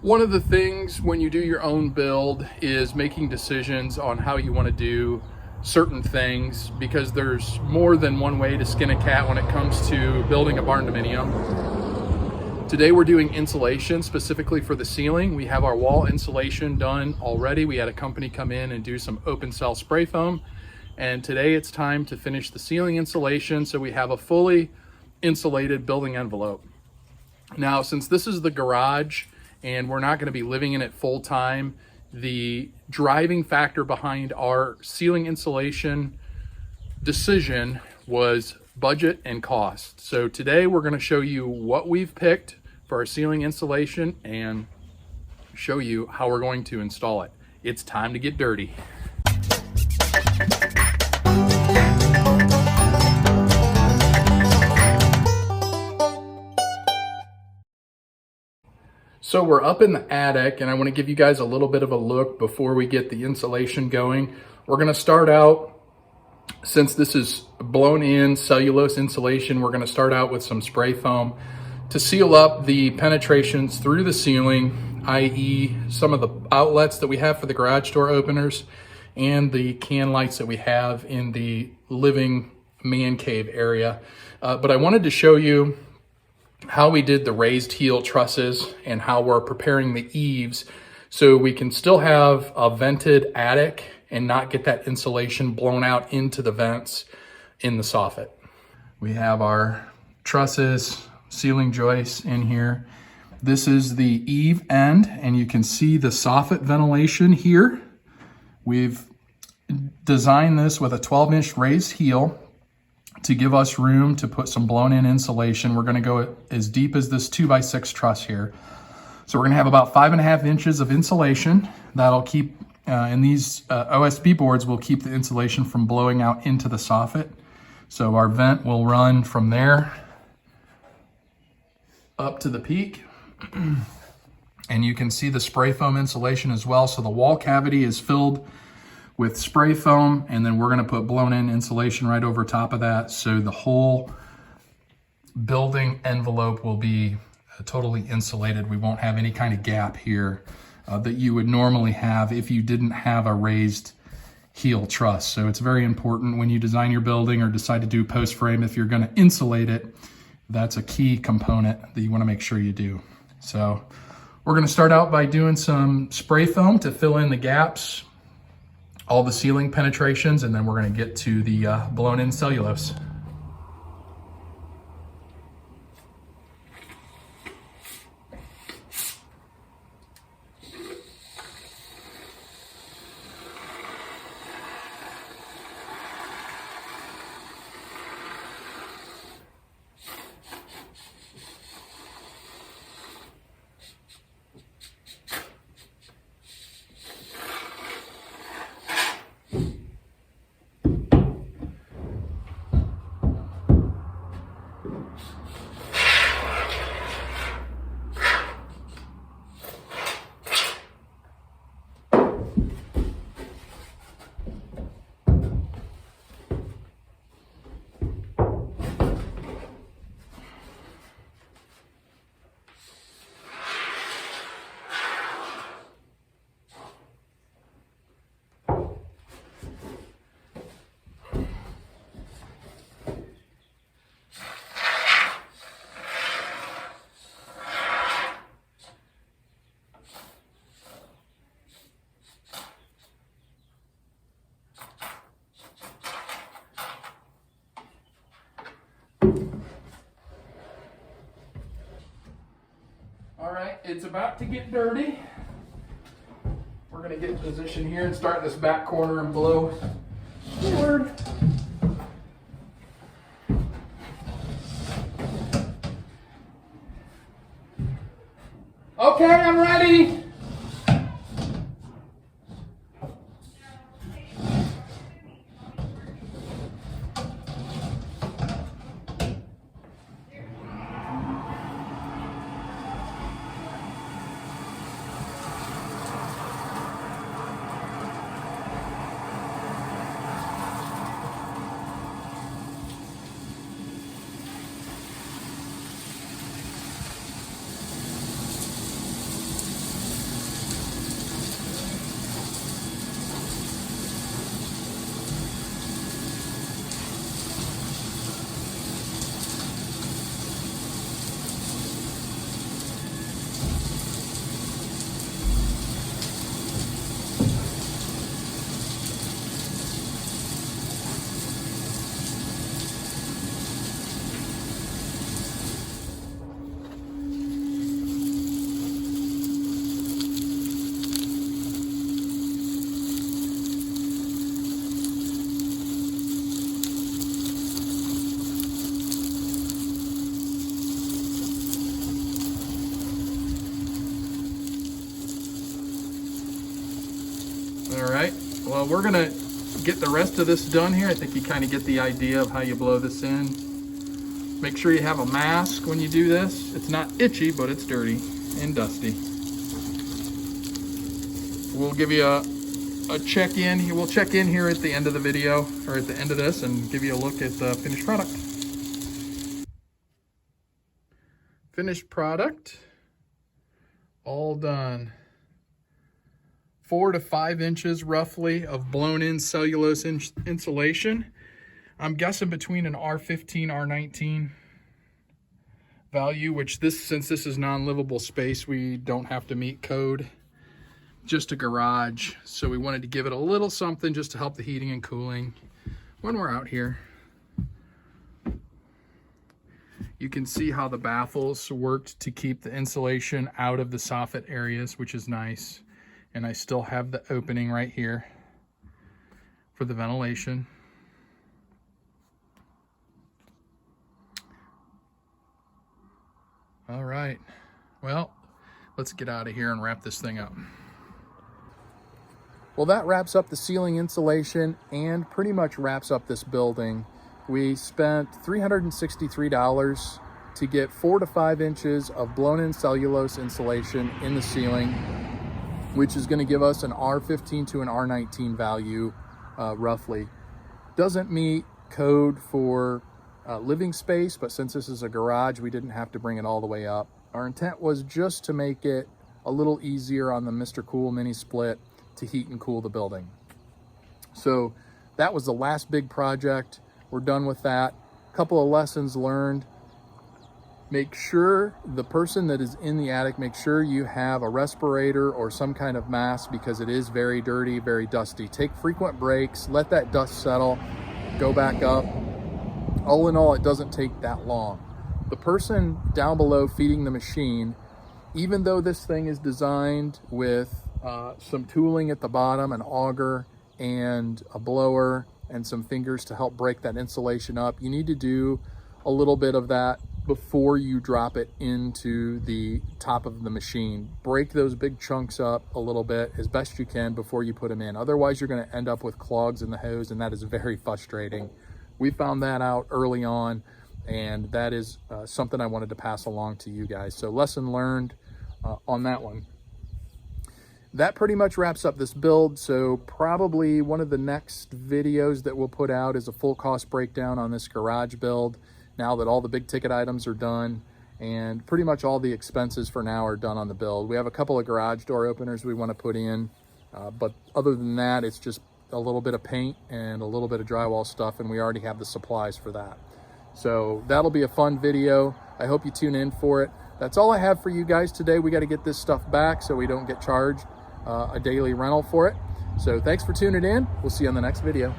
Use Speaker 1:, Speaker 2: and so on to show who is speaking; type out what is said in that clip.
Speaker 1: One of the things when you do your own build is making decisions on how you want to do certain things, because there's more than one way to skin a cat when it comes to building a barn dominium. Today we're doing insulation specifically for the ceiling. We have our wall insulation done already. We had a company come in and do some open cell spray foam, and today it's time to finish the ceiling insulation so we have a fully insulated building envelope. Now, since this is the garage and we're not going to be living in it full time, the driving factor behind our ceiling insulation decision was budget and cost. So today we're going to show you what we've picked for our ceiling insulation and show you how we're going to install it. It's time to get dirty. So we're up in the attic, and I want to give you guys a little bit of a look before we get the insulation going. We're going to start out, since this is blown in cellulose insulation, we're going to start out with some spray foam to seal up the penetrations through the ceiling, i.e. some of the outlets that we have for the garage door openers and the can lights that we have in the living man cave area. But I wanted to show you how we did the raised heel trusses and how we're preparing the eaves so we can still have a vented attic and not get that insulation blown out into the vents in the soffit. We have our trusses, ceiling joists in here. This is the eave end, and you can see the soffit ventilation here. We've designed this with a 12-inch raised heel to give us room to put some blown in insulation. We're gonna go as deep as this 2x6 truss here. So we're gonna have about 5.5 inches of insulation. That'll keep, and these OSB boards will keep the insulation from blowing out into the soffit. So our vent will run from there up to the peak. And you can see the spray foam insulation as well. So the wall cavity is filled with spray foam, and then we're gonna put blown in insulation right over top of that. So the whole building envelope will be totally insulated. We won't have any kind of gap here that you would normally have if you didn't have a raised heel truss. So it's very important when you design your building or decide to do post frame, if you're gonna insulate it, that's a key component that you wanna make sure you do. So we're gonna start out by doing some spray foam to fill in the gaps, all the ceiling penetrations, and then we're gonna get to the blown in cellulose. All right, it's about to get dirty. We're gonna get in position here and start this back corner and blow forward. Okay, I'm ready. All right, well, we're gonna get the rest of this done here. I think you kind of get the idea of how you blow this in. Make sure you have a mask when you do this. It's not itchy, but it's dirty and dusty. We'll give you a check-in. We'll check in here at the end of the video, or at the end of this, and give you a look at the finished product. Finished product, all done. 4 to 5 inches roughly of blown in cellulose insulation. I'm guessing between an R15, R19 value, which since this is non-livable space, we don't have to meet code. Just a garage, so we wanted to give it a little something just to help the heating and cooling when we're out here. You can see how the baffles worked to keep the insulation out of the soffit areas, which is nice. And I still have the opening right here for the ventilation. All right, well, let's get out of here and wrap this thing up. Well, that wraps up the ceiling insulation and pretty much wraps up this building. We spent $363 to get 4 to 5 inches of blown-in cellulose insulation in the ceiling, which is going to give us an R15 to an R19 value, roughly. Doesn't meet code for living space, but since this is a garage, we didn't have to bring it all the way up. Our intent was just to make it a little easier on the Mr. Cool mini split to heat and cool the building. So that was the last big project. We're done with that. A couple of lessons learned. Make sure the person that is in the attic, make sure you have a respirator or some kind of mask, because it is very dirty, very dusty. Take frequent breaks, let that dust settle, go back up. All in all, it doesn't take that long. The person down below feeding the machine, even though this thing is designed with some tooling at the bottom, an auger and a blower and some fingers to help break that insulation up, you need to do a little bit of that before you drop it into the top of the machine. Break those big chunks up a little bit as best you can before you put them in. Otherwise, you're going to end up with clogs in the hose, and that is very frustrating. We found that out early on, and that is something I wanted to pass along to you guys. So lesson learned on that one. That pretty much wraps up this build. So probably one of the next videos that we'll put out is a full cost breakdown on this garage build, now that all the big ticket items are done and pretty much all the expenses for now are done on the build. We have a couple of garage door openers we want to put in, but other than that, it's just a little bit of paint and a little bit of drywall stuff, and we already have the supplies for that. So that'll be a fun video. I hope you tune in for it. That's all I have for you guys today. We got to get this stuff back so we don't get charged a daily rental for it. So thanks for tuning in. We'll see you on the next video.